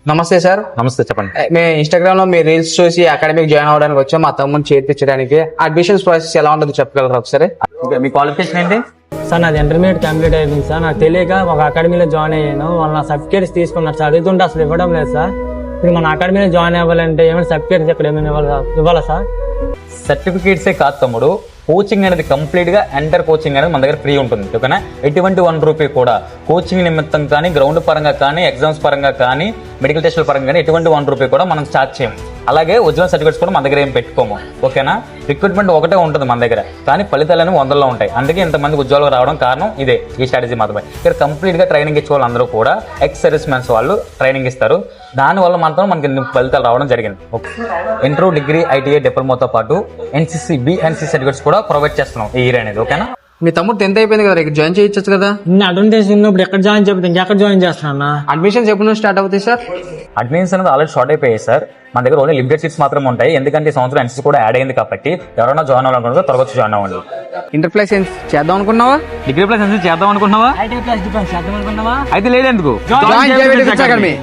నమస్తే సార్. నమస్తే, చెప్పండి. మేము ఇన్స్టాగ్రామ్ లో మీ రీల్స్ చూసి అకాడమిక్ జాయిన్ అవ్వడానికి వచ్చాం. మా తమ్ముని చేర్పించడానికి అడ్మిషన్స్ ప్రాసెస్ ఎలా ఉంటుందో చెప్పగలరా ఒకసారి? ఓకే, మీ క్వాలిఫికేషన్ ఏంటి? సార్ నాది ఇంటర్మీడియట్ కంప్లీట్ అయిపోయింది సార్. నాకు తెలియక ఒక అకాడమీలో జాయిన్ అయ్యాను. వాళ్ళు నా సర్టిఫికేట్స్ తీసుకున్నారు. చదువుతుంటే అసలు ఇవ్వడం లేదు సార్. ఇప్పుడు మన అకాడమీలో జాయిన్ అవ్వాలంటే ఏమైనా సర్టిఫికేట్స్ ఇక్కడ ఏమైనా ఇవ్వాలా సార్? సర్టిఫికేట్సే కాదు తమ్ముడు, కోచింగ్ అనేది కంప్లీట్ గా ఎంటర్ కోచింగ్ అనేది మన దగ్గర ఫ్రీ ఉంటుంది. ఓకేనా? ఎటువంటి ₹1 కూడా కోచింగ్ నిమిత్తం కానీ, గ్రౌండ్ పరంగా కానీ, ఎగ్జామ్స్ పరంగా కానీ, మెడికల్ టెస్టుల పరంగా కానీ ఎటువంటి ₹1 కూడా మనం స్టార్ట్ చేయము. అలాగే ఒరిజినల్ సర్టిఫికేట్స్ కూడా మన దగ్గర ఏం పెట్టుకోము. ఓకేనా? రిక్రూట్మెంట్ ఒకటే ఉంటుంది మన దగ్గర, కానీ ఫలితాలు అనేవి 100లో ఉంటాయి. అందుకే ఇంతమంది ఉద్యోగాలు రావడం కారణం ఇదే, ఈ స్ట్రాటజీ మాత్రమే. ఇక్కడ కంప్లీట్ గా ట్రైనింగ్ ఇచ్చే వాళ్ళు అందరూ కూడా ఎక్స్ సర్వీస్ మెన్స్ వాళ్ళు ట్రైనింగ్ ఇస్తారు. దానివల్ల మాత్రం మనకి ఫలితాలు రావడం జరిగింది. ఇంటర్, డిగ్రీ, ఐటీఐ, డిప్లొమాతో పాటు ఎన్సీసీ, బిఎన్సీ సర్టిఫికేట్స్ కూడా ప్రొవైడ్ చేస్తున్నాం ఈ ఇయర్ అనేది. ఓకేనా? మీ తమ్ముడు 10th అయిపోయింది కదా, ఇక్కడ జాయిన్ చేయొచ్చు కదా. ఇన్ని అడ్వాంటేజ్ ఉన్నప్పుడు ఎక్కడ జాయిన్ చెప్తే ఇంకెక్కడ జాయిన్ చేస్తున్నా? అడ్మిషన్స్ ఎప్పుడు నుంచి స్టార్ట్ అవుతాయి సార్? అడ్మిషన్స్ అనేది ఆల్రెడీ షార్ట్ అయిపోయాయి సార్. మన దగ్గర ఓన్లీ లిమిటెడ్ సీట్స్ మాత్రమే ఉంటాయి. ఎందుకంటే ఈ సంవత్సరం ఎన్సీసీ కూడా యాడ్ అయింది కాబట్టి ఎవరైనా జాయిన్ అవ్వాలనుకుంటే త్వరగా జాయిన్ అవ్వండి. ఇంటర్ ప్లస్ చేద్దాం అనుకున్నావా? డిగ్రీ ప్లస్ ఎన్సీసీ చేద్దాం అనుకున్నావా? ఐటీ ప్లస్ డిఫెన్స్ చేద్దాం అనుకున్నావా? అయితే లేదెందుకు జాయిన్ చేయబెట్టి అకాడమీ.